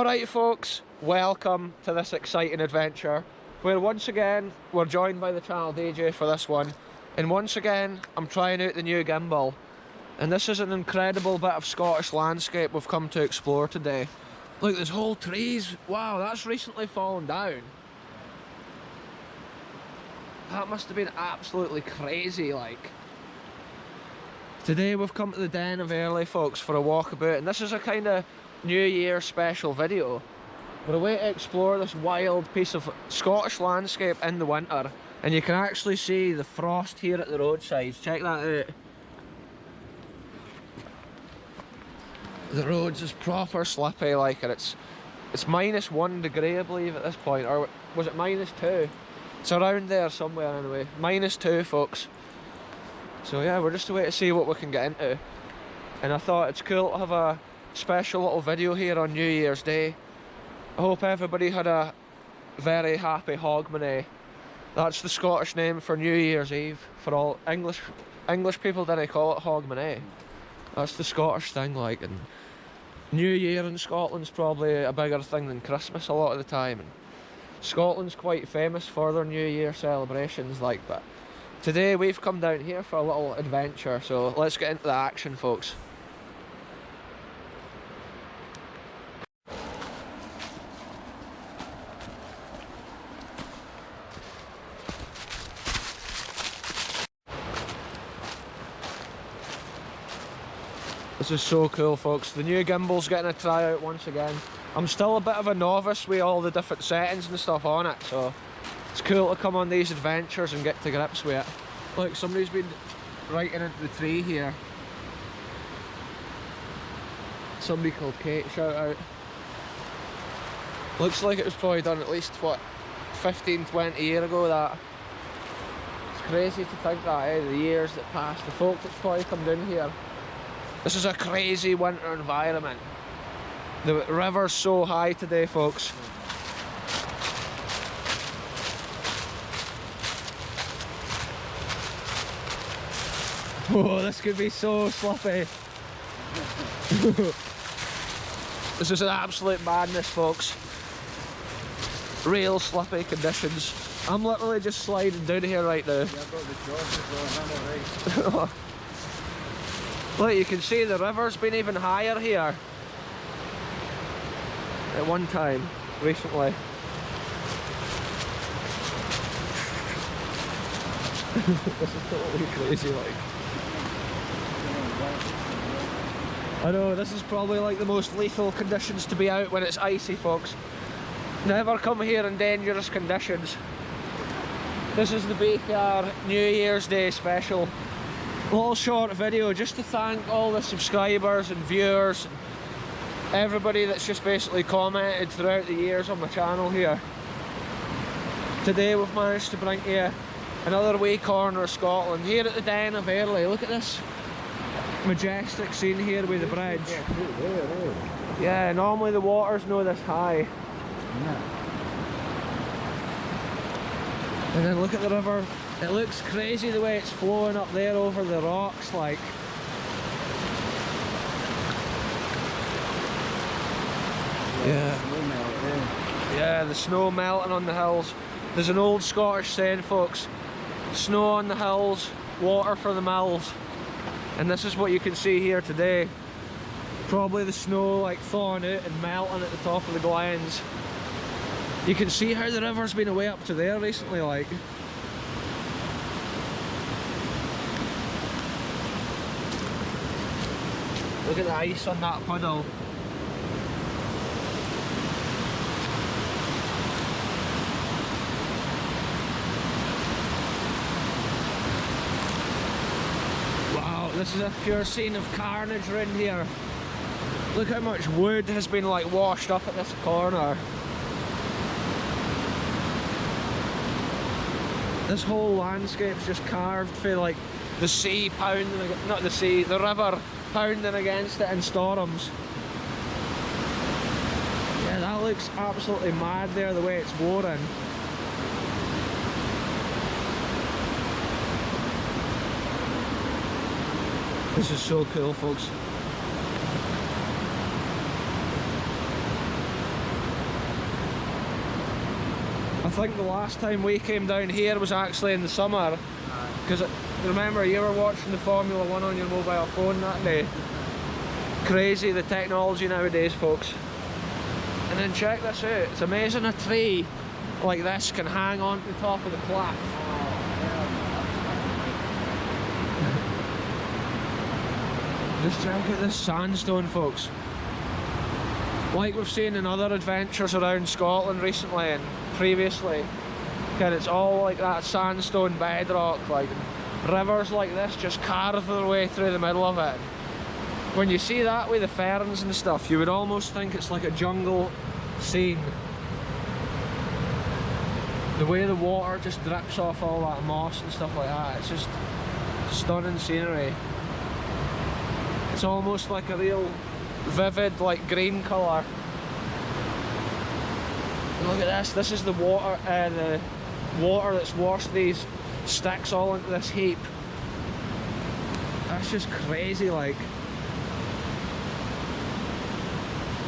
Alright folks, welcome to this exciting adventure where once again we're joined by the channel DJ for this one, and once again I'm trying out the new gimbal, and this is an incredible bit of Scottish landscape we've come to explore today. Look, there's whole trees. Wow, that's recently fallen down. That must have been absolutely crazy. Like, today we've come to the Den of Airlie folks for a walkabout, and this is a kind of New Year special video. We're away to explore this wild piece of Scottish landscape in the winter, and you can actually see the frost here at the roadsides. Check that out. The roads is proper slippy, like, and it's -1 degree I believe at this point, or was it -2? It's around there somewhere anyway. -2 folks. So yeah, we're just away to see what we can get into, and I thought it's cool to have a special little video here on New Year's Day. I hope everybody had a very happy Hogmanay. That's the Scottish name for New Year's Eve. For all English people didn't call it Hogmanay. That's the Scottish thing, like, and New Year in Scotland's probably a bigger thing than Christmas a lot of the time. And Scotland's quite famous for their New Year celebrations, like, but today we've come down here for a little adventure, so let's get into the action folks. This is so cool folks, the new gimbal's getting a try out once again. I'm still a bit of a novice with all the different settings and stuff on it, so it's cool to come on these adventures and get to grips with it. Look, somebody's been writing into the tree here. Somebody called Kate, shout out. Looks like it was probably done at least, what, 15-20 years ago, that. It's crazy to think that, eh, the years that passed, the folk that's probably come down here. This is a crazy winter environment. The river's so high today folks. Oh, this could be so slippy. This is an absolute madness folks. Real slippy conditions. I'm literally just sliding down here right now. Yeah, I've got the jaws as well, I'm alright. Look, you can see the river's been even higher here at one time recently. This is totally crazy, like. I know, this is probably like the most lethal conditions to be out when it's icy folks. Never come here in dangerous conditions. This is the BKR New Year's Day special. Little short video just to thank all the subscribers and viewers and everybody that's just basically commented throughout the years on my channel here. Today we've managed to bring you another wee corner of Scotland here at the Den of Airlie. Look at this majestic scene here with the bridge. Yeah, normally the water's not this high. And then look at the river. It looks crazy the way it's flowing up there over the rocks, like. Yeah, the snow melting on the hills. There's an old Scottish saying folks, snow on the hills, water for the mills. And this is what you can see here today. Probably the snow like thawing out and melting at the top of the glens. You can see how the river's been away up to there recently, like. Look at the ice on that puddle. Wow, this is a pure scene of carnage around here. Look how much wood has been like washed up at this corner. This whole landscape's just carved for like the sea pounding, not the sea, the river pounding against it in storms. Yeah, that looks absolutely mad there, the way it's warring. This is so cool folks. I think the last time we came down here was actually in the summer, because remember you were watching the Formula 1 on your mobile phone that day. Crazy the technology nowadays, folks. And then check this out, it's amazing a tree like this can hang on to the top of the cliff. Just check out this sandstone, folks. Like we've seen in other adventures around Scotland recently and previously, and it's all like that sandstone bedrock, like rivers like this just carve their way through the middle of it. When you see that with the ferns and stuff, you would almost think it's like a jungle scene. The way the water just drips off all that moss and stuff like that, it's just stunning scenery. It's almost like a real vivid, like green colour. Look at this is the water that's washed these sticks all into this heap. That's just crazy, like.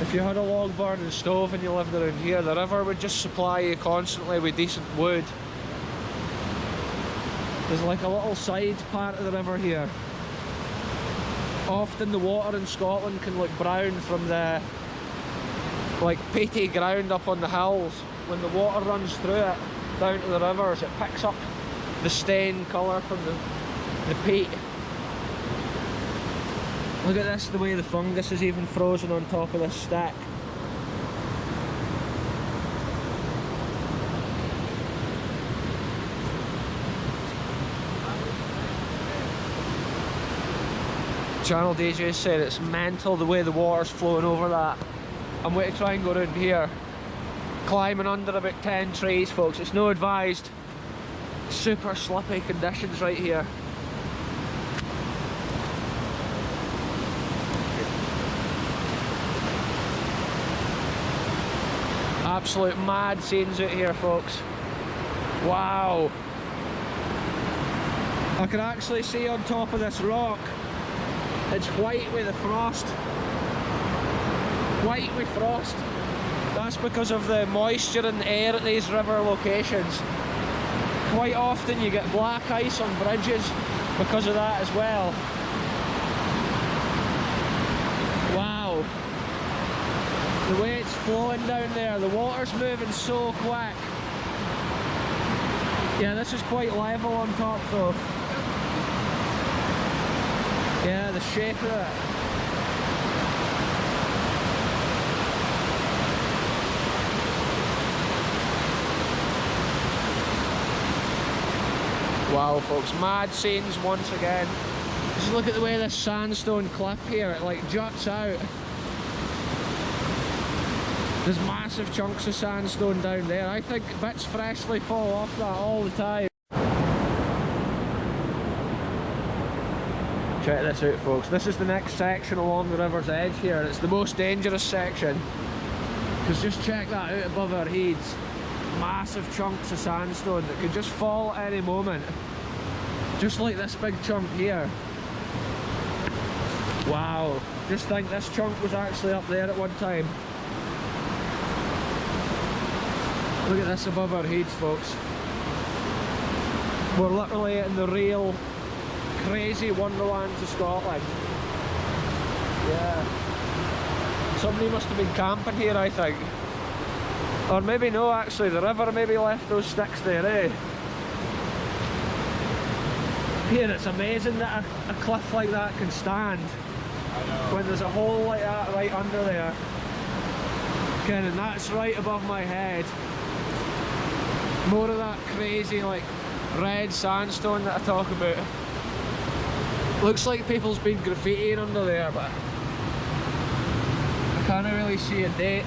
If you had a log burning stove and you lived around here, the river would just supply you constantly with decent wood. There's like a little side part of the river here. Often the water in Scotland can look brown from the like peaty ground up on the hills. When the water runs through it down to the rivers, it picks up the stain colour from the peat. Look at this, the way the fungus is even frozen on top of this stick. Channel DJ said it's mental the way the water's flowing over that. I'm going to try and go around here. Climbing under about 10 trees, folks. It's no advised. Super slippy conditions right here. Absolute mad scenes out here, folks. Wow. I can actually see on top of this rock, it's white with the frost. White with frost. That's because of the moisture in the air at these river locations. Quite often you get black ice on bridges because of that as well. Wow. The way it's flowing down there, the water's moving so quick. Yeah, this is quite level on top though. Yeah, the shape of it. Wow, folks, mad scenes once again. Just look at the way this sandstone cliff here, it like juts out. There's massive chunks of sandstone down there. I think bits freshly fall off that all the time. Check this out, folks. This is the next section along the river's edge here. It's the most dangerous section. Because just check that out above our heads. Massive chunks of sandstone that could just fall at any moment. Just like this big chunk here. Wow. Just think this chunk was actually up there at one time. Look at this above our heads, folks. We're literally in the real crazy wonderlands of Scotland. Yeah. Somebody must have been camping here, I think. Or maybe no, actually, the river maybe left those sticks there, eh? Here, it's amazing that a cliff like that can stand. I know. When there's a hole like that right under there. Okay, and that's right above my head. More of that crazy, like, red sandstone that I talk about. Looks like people's been graffitiing under there, but I can't really see a date.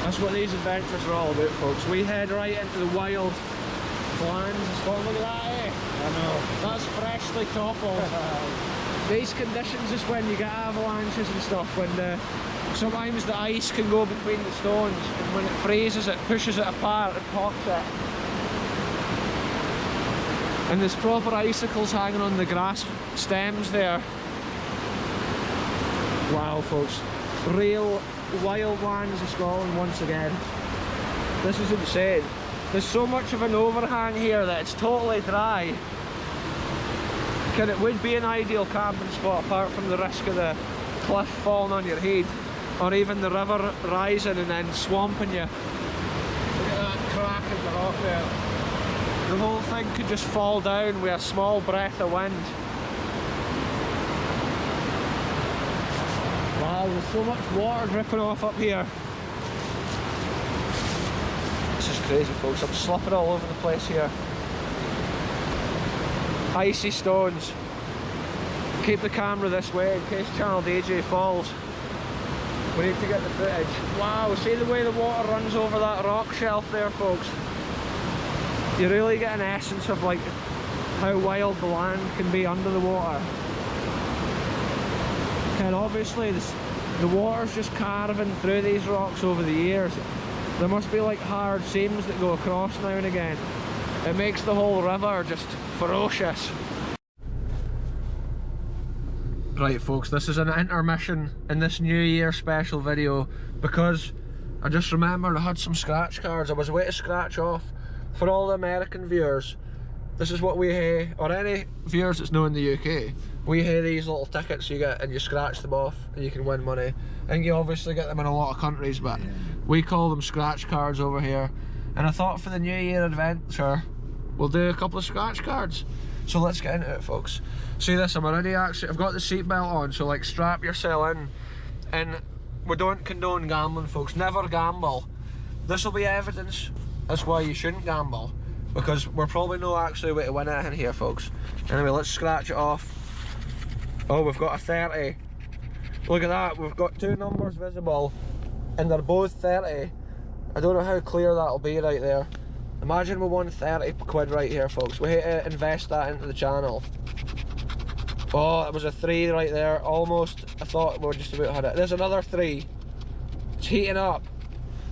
That's what these adventures are all about, folks. We head right into the wild lands of Scotland. Look at that, eh? I know. That's freshly toppled. These conditions is when you get avalanches and stuff, when sometimes the ice can go between the stones, and when it freezes it pushes it apart and pops it. And there's proper icicles hanging on the grass stems there. Wow folks, real wild lands of Scotland once again. This is insane. There's so much of an overhang here that it's totally dry. It would be an ideal camping spot apart from the risk of the cliff falling on your head, or even the river rising and then swamping you. Look at that crack in the rock there. The whole thing could just fall down with a small breath of wind. Wow, there's so much water dripping off up here. This is crazy folks, I'm slipping all over the place here. Icy stones. Keep the camera this way in case Channel DJ falls. We need to get the footage. Wow, see the way the water runs over that rock shelf there folks. You really get an essence of like how wild the land can be under the water. And obviously the water's just carving through these rocks over the years. There must be like hard seams that go across now and again. It makes the whole river just ferocious. Right folks, this is an intermission in this New Year special video because I just remembered I had some scratch cards I was waiting to scratch off for all the American viewers. This is what we have, or any viewers that's not in the UK. We have these little tickets you get and you scratch them off and you can win money. I think you obviously get them in a lot of countries, but we call them scratch cards over here. And I thought for the New Year adventure, we'll do a couple of scratch cards. So let's get into it folks. See this, I've got the seatbelt on, so like strap yourself in. And we don't condone gambling folks, never gamble. This will be evidence as why you shouldn't gamble, because we're probably not actually way to win anything here folks. Anyway, let's scratch it off. Oh, we've got a 30. Look at that, we've got two numbers visible and they're both 30. I don't know how clear that'll be right there. Imagine we won 30 quid right here folks. We hate to invest that into the channel. Oh, it was a 3 right there, almost. I thought we were just about had it. There's another 3. It's heating up.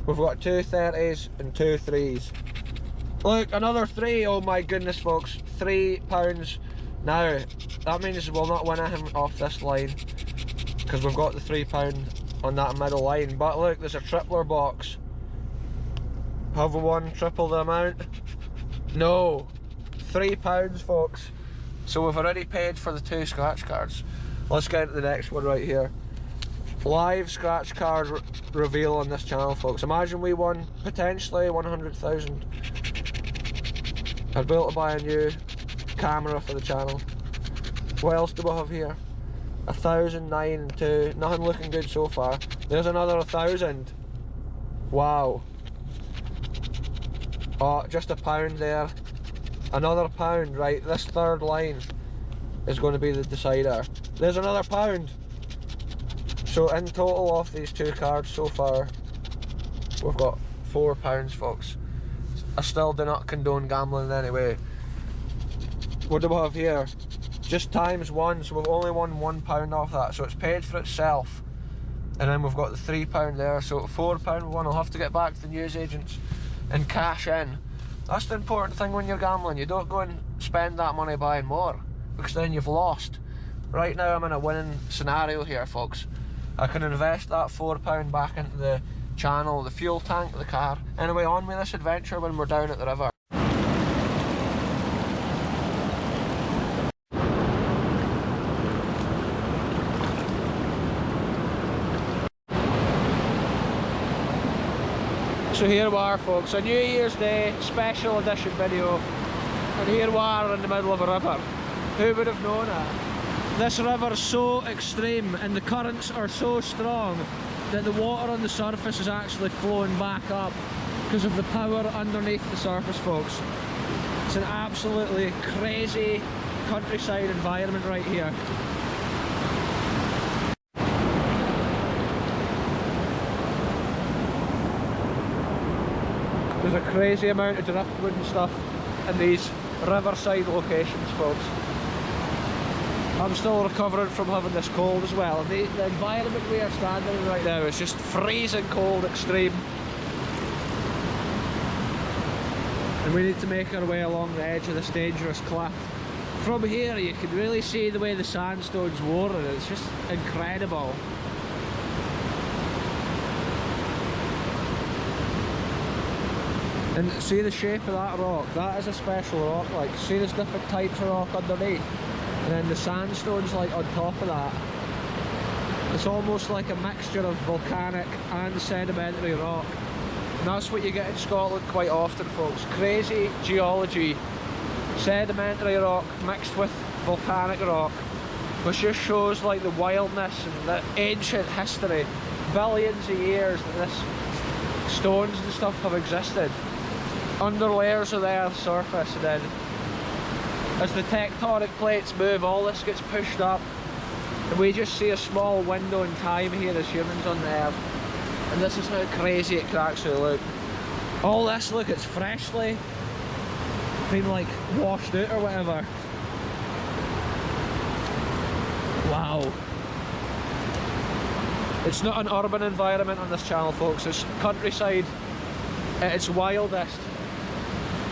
We've got two 30s and two 3s. Look, another 3, oh my goodness folks. £3. Now, that means we'll not win anything off this line, because we've got the £3 on that middle line. But look, there's a tripler box. Have we won triple the amount? No. £3 folks. So we've already paid for the 2 scratch cards. Let's get into the next one right here. Live scratch card reveal on this channel folks. Imagine we won potentially 100,000. I'd be able to buy a new camera for the channel. What else do we have here? 1,009 and 2. Nothing looking good so far. There's another 1,000. Wow. Oh, just £1 there. Another £1, right? This third line is going to be the decider. There's another £1. So in total off these 2 cards so far, we've got £4 folks. I still do not condone gambling in any way. What do we have here? Just ×1, so we've only won £1 off that, so it's paid for itself. And then we've got the £3 there, so £4 one. I'll have to get back to the newsagents and cash in. That's the important thing when you're gambling. You don't go and spend that money buying more, because then you've lost. Right now I'm in a winning scenario here folks. I can invest that £4 back into the channel, the fuel tank, the car. Anyway, on with this adventure when we're down at the river. So here we are folks, a New Year's Day special edition video, and here we are in the middle of a river. Who would have known it? This river is so extreme and the currents are so strong that the water on the surface is actually flowing back up because of the power underneath the surface folks. It's an absolutely crazy countryside environment right here. There's a crazy amount of driftwood and stuff in these riverside locations folks. I'm still recovering from having this cold as well. The environment we are standing in right now is just freezing cold, extreme. And we need to make our way along the edge of this dangerous cliff From here you can really see the way the sandstone's worn. It's just incredible. And see the shape of that rock? That is a special rock. Like, see there's different types of rock underneath, and then the sandstone's like on top of that. It's almost like a mixture of volcanic and sedimentary rock. And that's what you get in Scotland quite often, folks. Crazy geology, sedimentary rock mixed with volcanic rock, which just shows like the wildness and the ancient history, billions of years that this stones and stuff have existed under layers of the Earth's surface. And then as the tectonic plates move, all this gets pushed up, and we just see a small window in time here as humans on the Earth. And this is how crazy it can actually look. All this, look, it's freshly been like washed out or whatever. Wow. It's not an urban environment on this channel, folks. It's countryside at its wildest.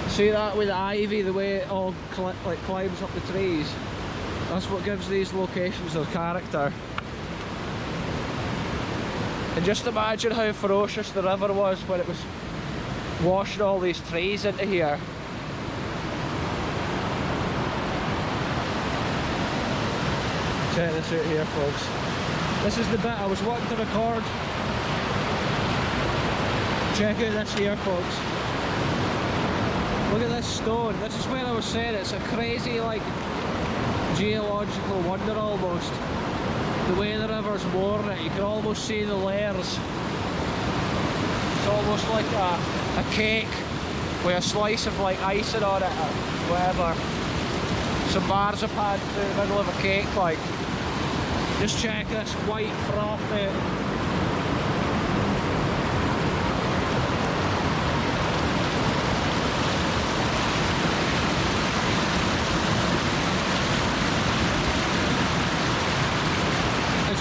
See that with the ivy, the way it all like climbs up the trees? That's what gives these locations their character. And just imagine how ferocious the river was when it was washing all these trees into here. Check this out here, folks. This is the bit I was wanting to record. Check out this here, folks. Look at this stone. This is where I was saying it's a crazy, like, geological wonder almost. The way the river's worn it, you can almost see the layers. It's almost like a cake with a slice of like icing on it or whatever. Some marzipan through the middle of a cake, like. Just check this white froth out.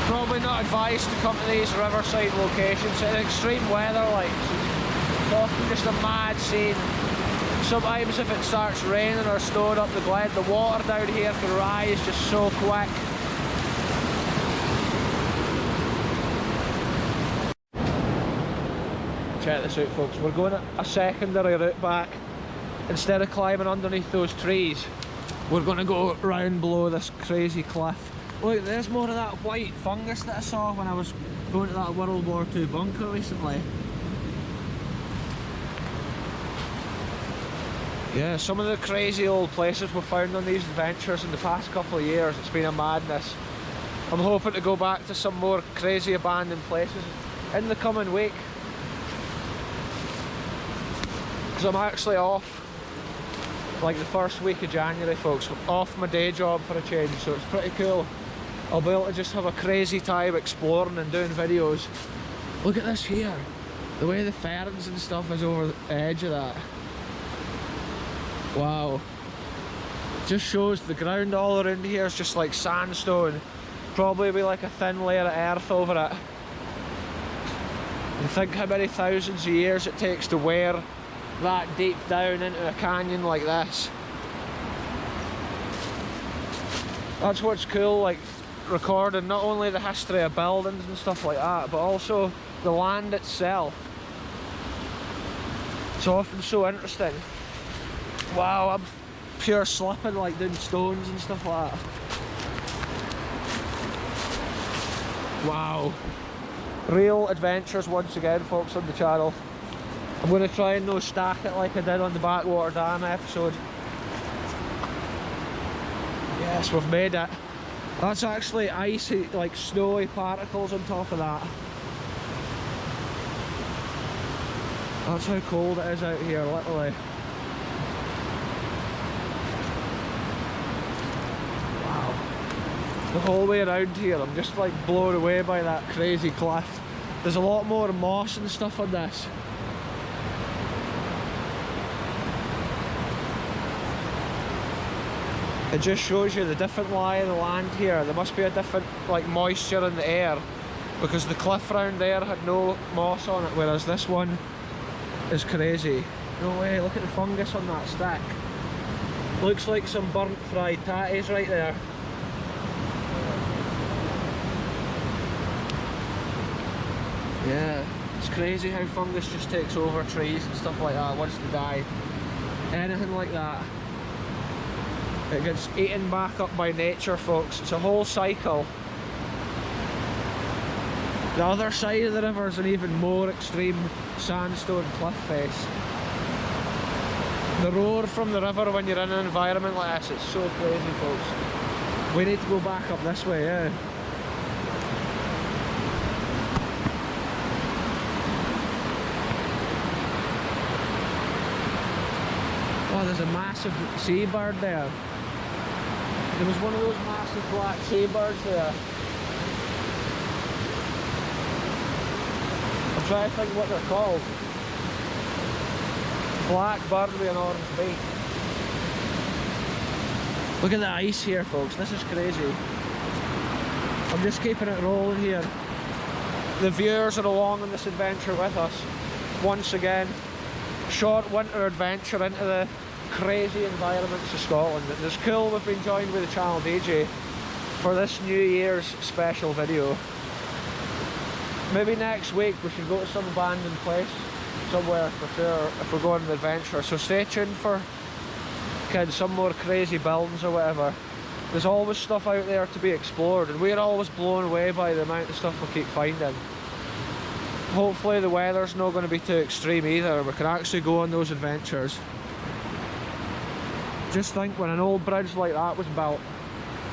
Probably not advised to come to these riverside locations in extreme weather, like, it's often just a mad scene. Sometimes if it starts raining or snowing up the glen, the water down here can rise just so quick. Check this out, folks. We're going a secondary route back. Instead of climbing underneath those trees, we're going to go round below this crazy cliff. Look, there's more of that white fungus that I saw when I was going to that World War II bunker recently. Yeah, some of the crazy old places we've found on these adventures in the past couple of years. It's been a madness. I'm hoping to go back to some more crazy abandoned places in the coming week, because I'm actually off like the first week of January, folks. Off my day job for a change, so it's pretty cool. I'll be able to just have a crazy time exploring and doing videos. Look at this here. The way the ferns and stuff is over the edge of that. Wow. Just shows the ground all around here is just like sandstone. Probably be like a thin layer of earth over it. And think how many thousands of years it takes to wear that deep down into a canyon like this. That's what's cool, like recording not only the history of buildings and stuff like that, but also the land itself. It's often so interesting. Wow, I'm pure slipping like doing stones and stuff like that. Wow. Real adventures once again, folks, on the channel. I'm going to try and no stack it like I did on the Backwater Dam episode. Yes, we've made it. That's actually icy, like snowy particles on top of that. That's how cold it is out here, literally. Wow. The whole way around here, I'm just like blown away by that crazy cliff. There's a lot more moss and stuff on this. It just shows you the different lie of the land here. There must be a different like moisture in the air, because the cliff round there had no moss on it, whereas this one is crazy. No way, look at the fungus on that stick. Looks like some burnt fried tatties right there. Yeah, it's crazy how fungus just takes over trees and stuff like that once they die. Anything like that, it gets eaten back up by nature, folks. It's a whole cycle. The other side of the river is an even more extreme sandstone cliff face. The roar from the river when you're in an environment like this, it's so crazy, folks. We need to go back up this way, yeah. Oh, there's a massive seabird there. There was one of those massive black seabirds there. I'm trying to think what they're called. Black bird with an orange beak. Look at the ice here, folks. This is crazy. I'm just keeping it rolling here. The viewers are along on this adventure with us. Once again, short winter adventure into the crazy environments of Scotland. And it's cool we've been joined with the channel DJ for this New Year's special video. Maybe next week we should go to some abandoned place somewhere for sure if we're going on an adventure, so stay tuned for kind of some more crazy buildings or whatever. There's always stuff out there to be explored, and we're always blown away by the amount of stuff we keep finding. Hopefully the weather's not going to be too extreme either, we can actually go on those adventures. Just think, when an old bridge like that was built,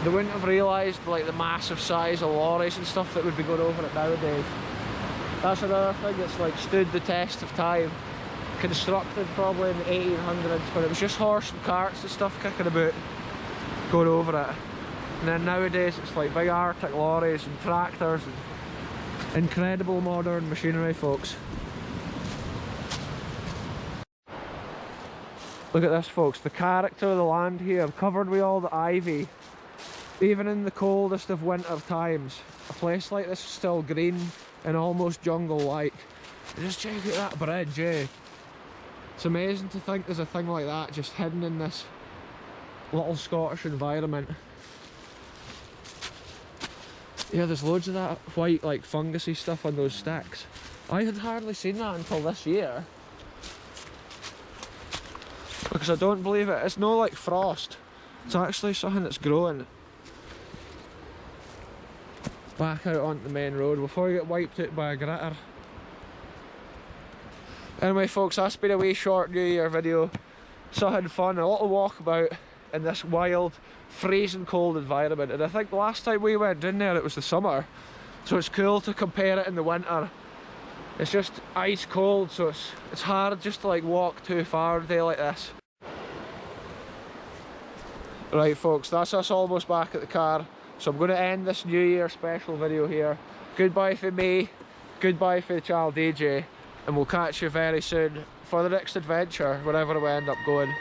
they wouldn't have realised like the massive size of lorries and stuff that would be going over it nowadays. That's another thing that's like stood the test of time. Constructed probably in the 1800s, when it was just horse and carts and stuff kicking about, going over it. And then nowadays it's like big Arctic lorries and tractors and incredible modern machinery, folks. Look at this, folks, the character of the land here, covered with all the ivy. Even in the coldest of winter times, a place like this is still green and almost jungle-like. Just check out that bridge, eh? It's amazing to think there's a thing like that just hidden in this little Scottish environment. Yeah, there's loads of that white, like, fungusy stuff on those sticks. I had hardly seen that until this year. Because I don't believe it. It's no like frost. It's actually something that's growing. Back out onto the main road before you get wiped out by a gritter. Anyway, folks, that's been a wee short New Year video. Something fun, a little walkabout in this wild, freezing cold environment. And I think the last time we went in there it was the summer, so it's cool to compare it in the winter. It's just ice cold, so it's hard just to like walk too far a day like this. Right, folks, that's us almost back at the car. So I'm going to end this New Year special video here. Goodbye for me, goodbye for the channel DJ, and we'll catch you very soon for the next adventure, wherever we end up going.